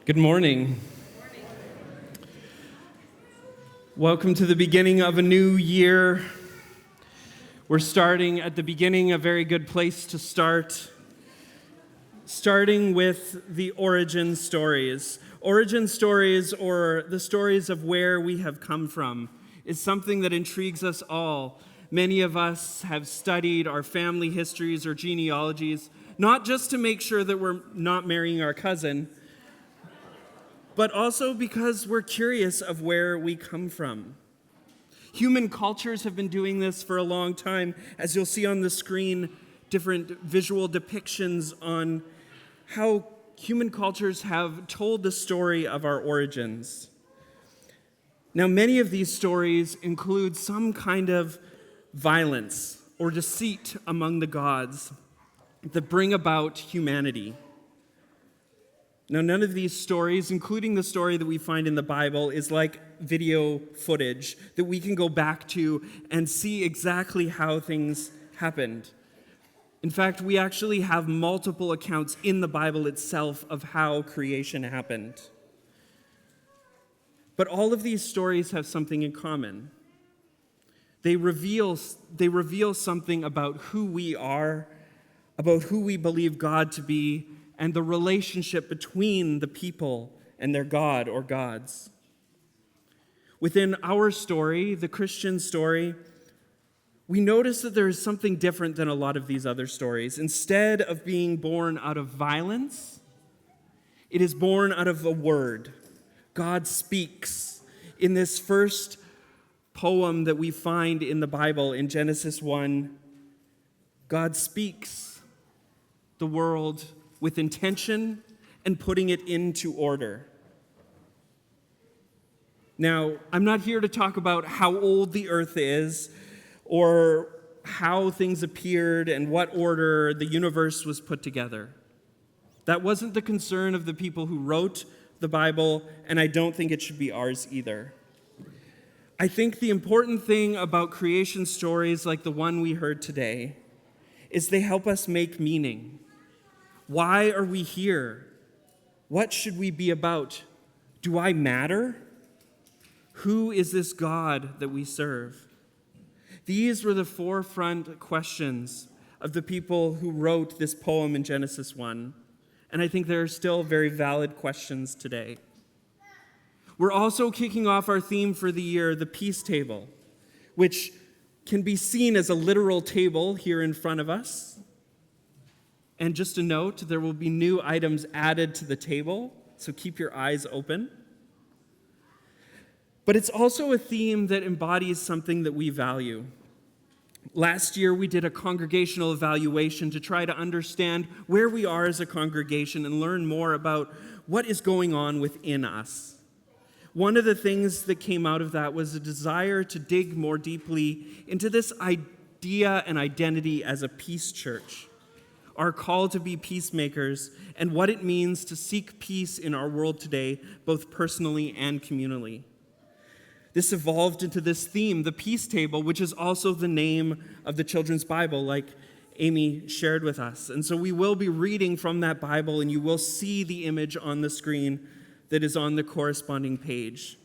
Good morning. Welcome to the beginning of a new year. We're starting at the beginning, a very good place to start. Starting with the origin stories. Origin stories, or the stories of where we have come from, is something that intrigues us all. Many of us have studied our family histories or genealogies, not just to make sure that we're not marrying our cousin, but also because we're curious of where we come from. Human cultures have been doing this for a long time. As you'll see on the screen, different visual depictions on how human cultures have told the story of our origins. Now, many of these stories include some kind of violence or deceit among the gods that bring about humanity. Now, none of these stories, including the story that we find in the Bible, is like video footage that we can go back to and see exactly how things happened. In fact, we actually have multiple accounts in the Bible itself of how creation happened. But all of these stories have something in common. They reveal something about who we are, about who we believe God to be, and the relationship between the people and their God or gods. Within our story, the Christian story, we notice that there is something different than a lot of these other stories. Instead of being born out of violence, it is born out of a word. God speaks. In this first poem that we find in the Bible, in Genesis 1, God speaks the world with intention and putting it into order. Now, I'm not here to talk about how old the earth is or how things appeared and what order the universe was put together. That wasn't the concern of the people who wrote the Bible, and I don't think it should be ours either. I think the important thing about creation stories like the one we heard today is they help us make meaning. Why are we here? What should we be about? Do I matter? Who is this God that we serve? These were the forefront questions of the people who wrote this poem in Genesis 1, and I think they are still very valid questions today. We're also kicking off our theme for the year, the Peace Table, which can be seen as a literal table here in front of us. And just a note, there will be new items added to the table, so keep your eyes open. But it's also a theme that embodies something that we value. Last year, we did a congregational evaluation to try to understand where we are as a congregation and learn more about what is going on within us. One of the things that came out of that was a desire to dig more deeply into this idea and identity as a peace church, our call to be peacemakers, and what it means to seek peace in our world today, both personally and communally. This evolved into this theme, the Peace Table, which is also the name of the children's Bible, like Amy shared with us. And so we will be reading from that Bible, and you will see the image on the screen that is on the corresponding page.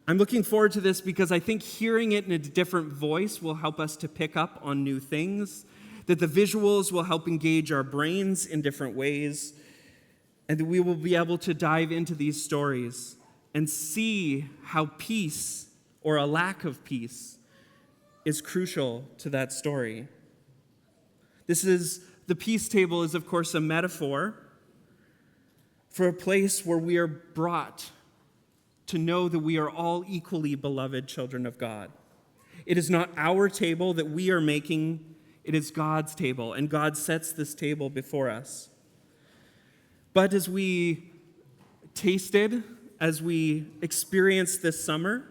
I'm looking forward to this because I think hearing it in a different voice will help us to pick up on new things, that the visuals will help engage our brains in different ways, and that we will be able to dive into these stories and see how peace, or a lack of peace, is crucial to that story. The Peace Table is, of course, a metaphor for a place where we are brought to know that we are all equally beloved children of God. It is not our table that we are making, it is God's table, and God sets this table before us. But as we tasted, as we experienced this summer,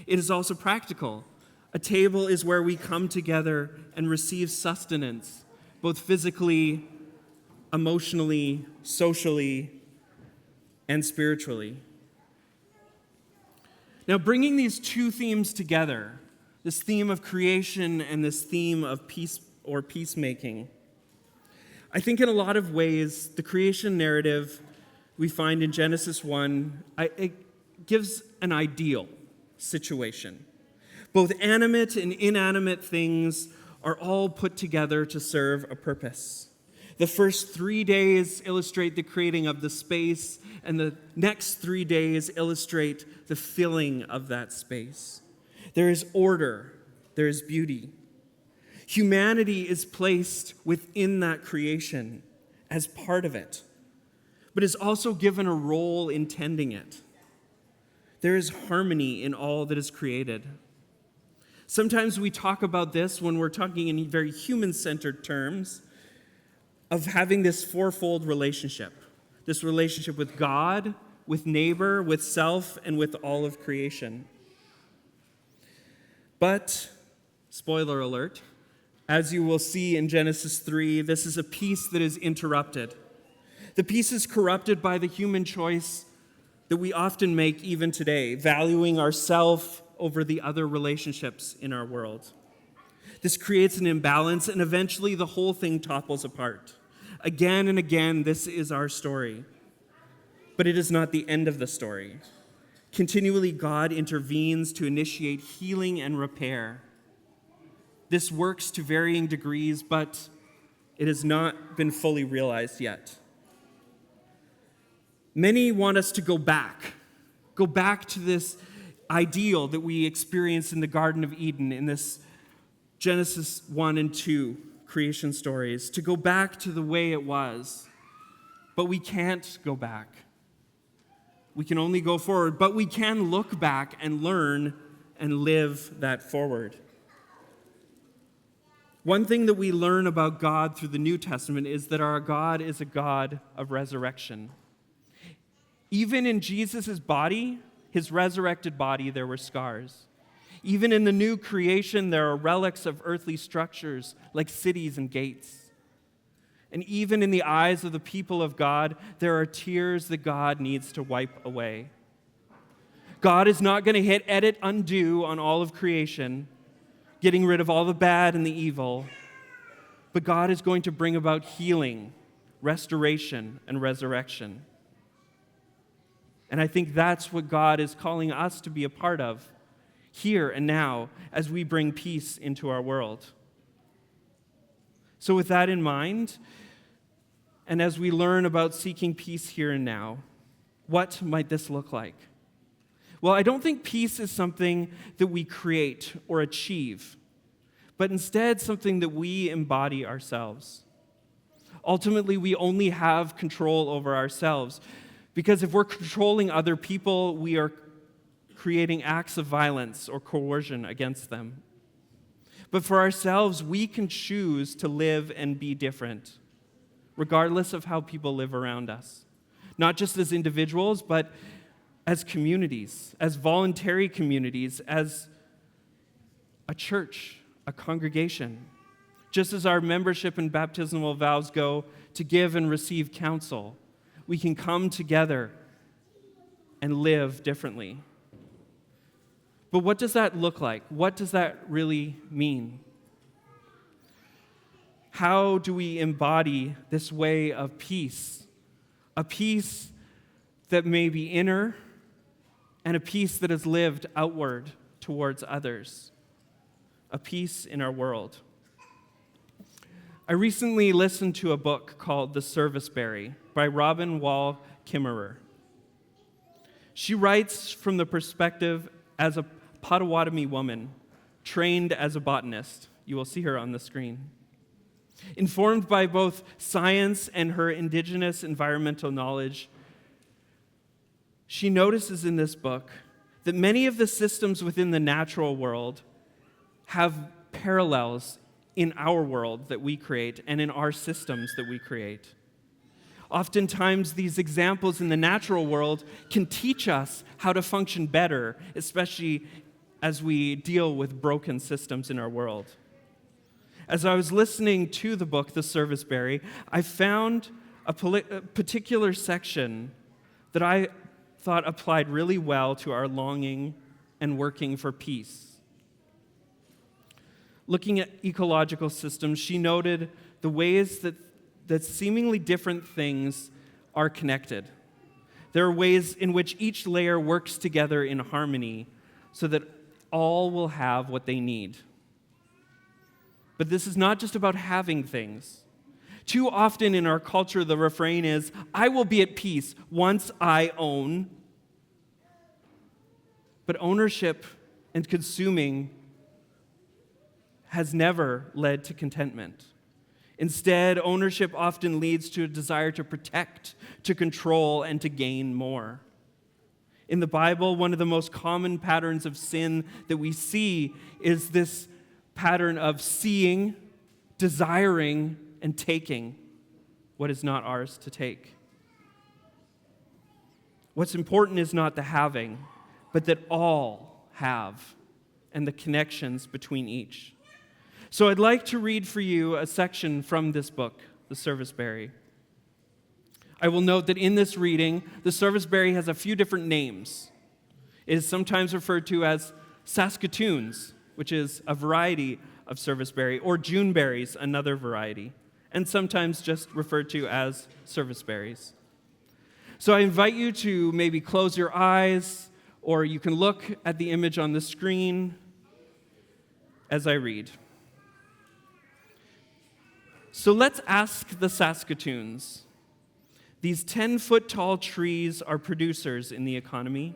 it is also practical. A table is where we come together and receive sustenance, both physically, emotionally, socially, and spiritually. Now, bringing these two themes together, this theme of creation and this theme of peace or peacemaking, I think in a lot of ways, the creation narrative we find in Genesis 1, it gives an ideal situation. Both animate and inanimate things are all put together to serve a purpose. The first 3 days illustrate the creating of the space, and the next 3 days illustrate the filling of that space. There is order, there is beauty. Humanity is placed within that creation as part of it, but is also given a role in tending it. There is harmony in all that is created. Sometimes we talk about this when we're talking in very human-centered terms of having this fourfold relationship. This relationship with God, with neighbor, with self, and with all of creation. But, spoiler alert, as you will see in Genesis 3, this is a peace that is interrupted. The peace is corrupted by the human choice that we often make even today, valuing ourself over the other relationships in our world. This creates an imbalance, and eventually the whole thing topples apart. Again and again, this is our story. But it is not the end of the story. Continually, God intervenes to initiate healing and repair. This works to varying degrees, but it has not been fully realized yet. Many want us to go back to this ideal that we experienced in the Garden of Eden, in this Genesis 1 and 2 creation stories, to go back to the way it was. But we can't go back. We can only go forward, but we can look back and learn and live that forward. One thing that we learn about God through the New Testament is that our God is a God of resurrection. Even in Jesus' body, his resurrected body, there were scars. Even in the new creation, there are relics of earthly structures like cities and gates. And even in the eyes of the people of God, there are tears that God needs to wipe away. God is not going to hit edit undo on all of creation, getting rid of all the bad and the evil, but God is going to bring about healing, restoration, and resurrection. And I think that's what God is calling us to be a part of here and now as we bring peace into our world. So with that in mind, and as we learn about seeking peace here and now, what might this look like? Well, I don't think peace is something that we create or achieve, but instead something that we embody ourselves. Ultimately, we only have control over ourselves, because if we're controlling other people, we are creating acts of violence or coercion against them. But for ourselves, we can choose to live and be different, regardless of how people live around us. Not just as individuals, but as communities, as voluntary communities, as a church, a congregation. Just as our membership and baptismal vows go to give and receive counsel, we can come together and live differently. But what does that look like? What does that really mean? How do we embody this way of peace? A peace that may be inner and a peace that is lived outward towards others. A peace in our world. I recently listened to a book called The Serviceberry by Robin Wall Kimmerer. She writes from the perspective as a Potawatomi woman, trained as a botanist. You will see her on the screen. Informed by both science and her indigenous environmental knowledge, she notices in this book that many of the systems within the natural world have parallels in our world that we create and in our systems that we create. Oftentimes, these examples in the natural world can teach us how to function better, especially as we deal with broken systems in our world. As I was listening to the book, The Serviceberry, I found a particular section that I thought applied really well to our longing and working for peace. Looking at ecological systems, she noted the ways that seemingly different things are connected. There are ways in which each layer works together in harmony so that all will have what they need. But this is not just about having things. Too often in our culture, the refrain is, I will be at peace once I own. But ownership and consuming has never led to contentment. Instead, ownership often leads to a desire to protect, to control, and to gain more. In the Bible, one of the most common patterns of sin that we see is this pattern of seeing, desiring, and taking what is not ours to take. What's important is not the having, but that all have, and the connections between each. So I'd like to read for you a section from this book, The Serviceberry. I will note that in this reading, the serviceberry has a few different names. It is sometimes referred to as Saskatoons, which is a variety of serviceberry, or Juneberries, another variety, and sometimes just referred to as serviceberries. So I invite you to maybe close your eyes, or you can look at the image on the screen as I read. So let's ask the Saskatoons. These 10-foot-tall trees are producers in the economy,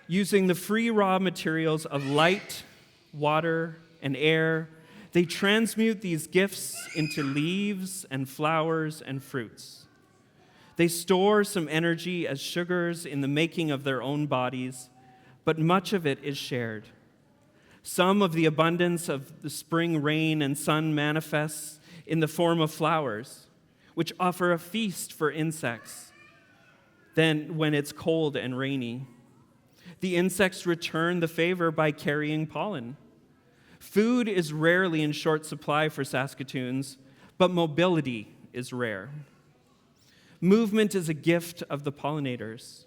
using the free raw materials of light, water, and air. They transmute these gifts into leaves and flowers and fruits. They store some energy as sugars in the making of their own bodies, but much of it is shared. Some of the abundance of the spring rain and sun manifests in the form of flowers, which offer a feast for insects. Then, when it's cold and rainy, the insects return the favor by carrying pollen. Food is rarely in short supply for Saskatoons, but mobility is rare. Movement is a gift of the pollinators,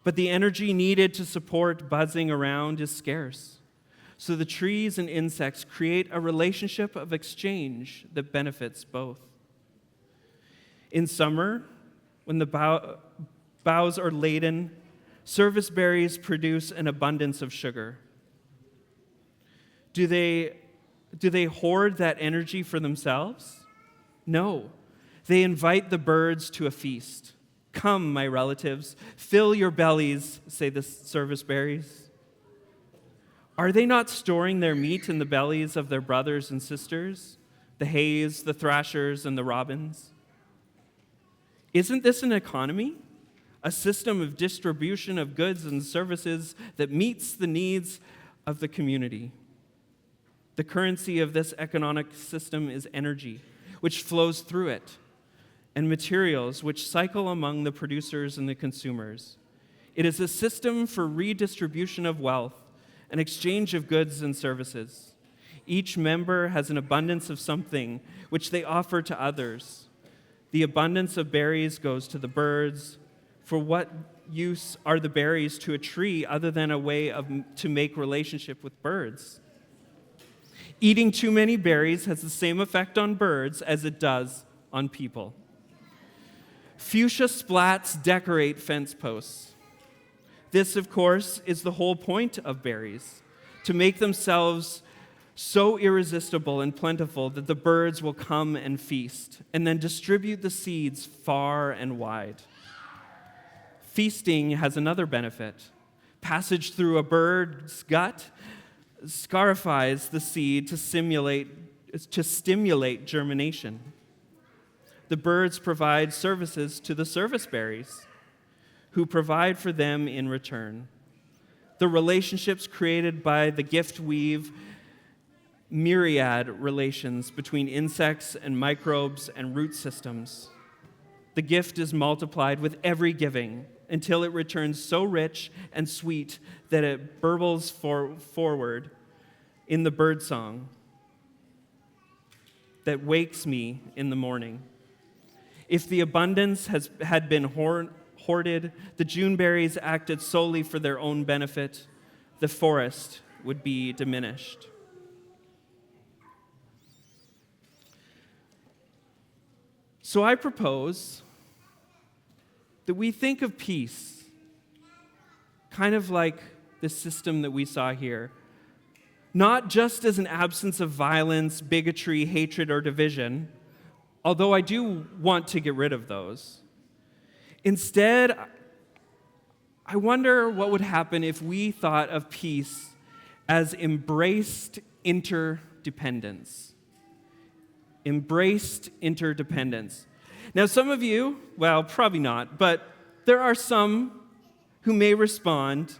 but the energy needed to support buzzing around is scarce. So the trees and insects create a relationship of exchange that benefits both. In summer, when the boughs are laden, serviceberries produce an abundance of sugar. Do they hoard that energy for themselves? No. They invite the birds to a feast. Come, my relatives, fill your bellies, say the serviceberries. Are they not storing their meat in the bellies of their brothers and sisters, the hays, the thrashers, and the robins? Isn't this an economy? A system of distribution of goods and services that meets the needs of the community. The currency of this economic system is energy, which flows through it, and materials which cycle among the producers and the consumers. It is a system for redistribution of wealth, an exchange of goods and services. Each member has an abundance of something which they offer to others. The abundance of berries goes to the birds. For what use are the berries to a tree other than a way to make relationship with birds? Eating too many berries has the same effect on birds as it does on people. Fuchsia splats decorate fence posts. This, of course, is the whole point of berries, to make themselves so irresistible and plentiful that the birds will come and feast, and then distribute the seeds far and wide. Feasting has another benefit. Passage through a bird's gut scarifies the seed to stimulate germination. The birds provide services to the serviceberries, who provide for them in return. The relationships created by the gift weave myriad relations between insects and microbes and root systems. The gift is multiplied with every giving until it returns so rich and sweet that it burbles forward in the birdsong that wakes me in the morning. If the abundance had been hoarded, the Juneberries acted solely for their own benefit, the forest would be diminished. So I propose that we think of peace kind of like the system that we saw here, not just as an absence of violence, bigotry, hatred, or division, although I do want to get rid of those. Instead, I wonder what would happen if we thought of peace as embraced interdependence. Embraced interdependence. Now, some of you, well, probably not, but there are some who may respond,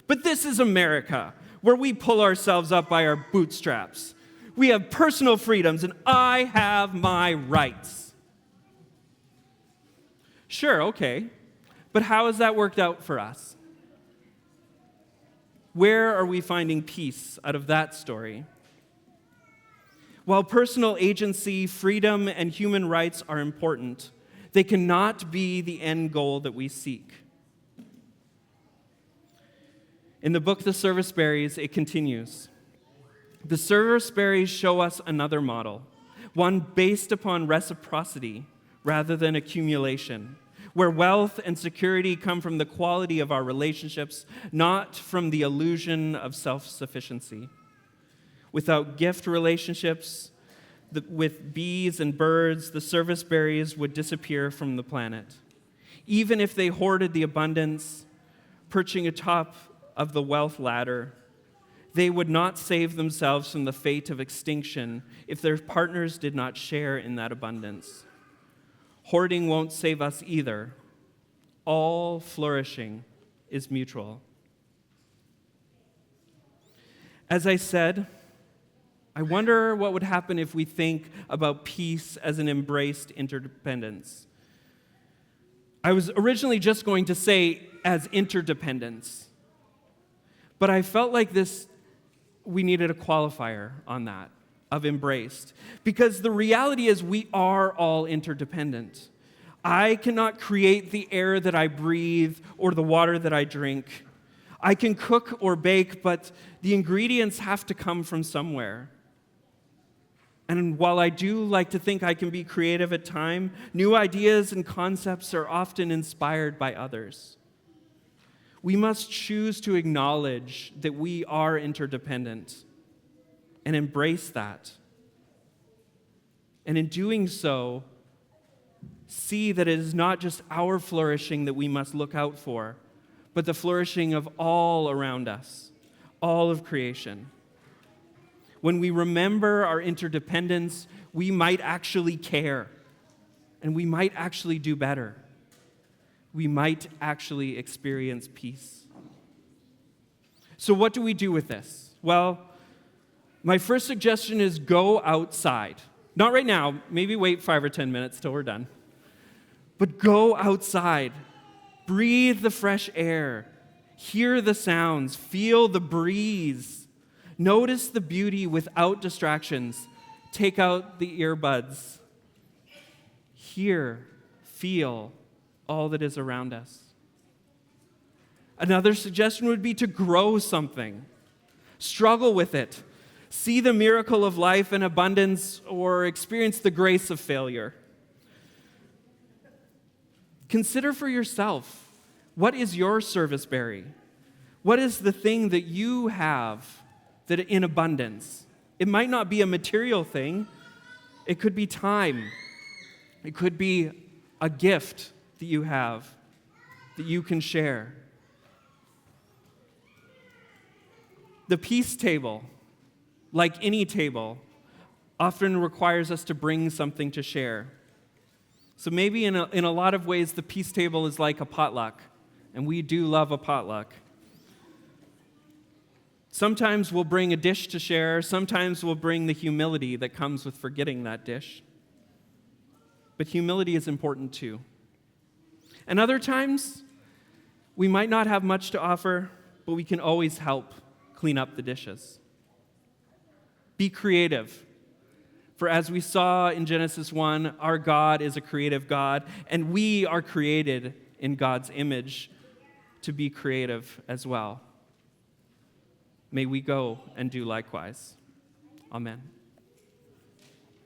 but this is America, where we pull ourselves up by our bootstraps. We have personal freedoms, and I have my rights. Sure, okay, but how has that worked out for us? Where are we finding peace out of that story? While personal agency, freedom, and human rights are important, they cannot be the end goal that we seek. In the book, The Serviceberries, it continues. The Serviceberries show us another model, one based upon reciprocity rather than accumulation, where wealth and security come from the quality of our relationships, not from the illusion of self-sufficiency. Without gift relationships with bees and birds, the serviceberries would disappear from the planet. Even if they hoarded the abundance, perching atop of the wealth ladder, they would not save themselves from the fate of extinction if their partners did not share in that abundance. Hoarding won't save us either. All flourishing is mutual. As I said, I wonder what would happen if we think about peace as an embraced interdependence. I was originally just going to say as interdependence, but I felt like we needed a qualifier on that, of embraced. Because the reality is we are all interdependent. I cannot create the air that I breathe or the water that I drink. I can cook or bake, but the ingredients have to come from somewhere. And while I do like to think I can be creative at times, new ideas and concepts are often inspired by others. We must choose to acknowledge that we are interdependent and embrace that. And in doing so, see that it is not just our flourishing that we must look out for, but the flourishing of all around us, all of creation. When we remember our interdependence, we might actually care, and we might actually do better. We might actually experience peace. So what do we do with this? Well, my first suggestion is go outside. Not right now, maybe wait 5 or 10 minutes till we're done. But go outside. Breathe the fresh air. Hear the sounds. Feel the breeze. Notice the beauty without distractions. Take out the earbuds. Hear, feel all that is around us. Another suggestion would be to grow something. Struggle with it. See the miracle of life and abundance, or experience the grace of failure. Consider for yourself, what is your serviceberry? What is the thing that you have that in abundance? It might not be a material thing. It could be time. It could be a gift that you have that you can share. The peace table, like any table, often requires us to bring something to share. So maybe in a lot of ways, the peace table is like a potluck, and we do love a potluck. Sometimes we'll bring a dish to share. Sometimes we'll bring the humility that comes with forgetting that dish. But humility is important too. And other times, we might not have much to offer, but we can always help clean up the dishes. Be creative. For as we saw in Genesis 1, our God is a creative God, and we are created in God's image to be creative as well. May we go and do likewise. Amen.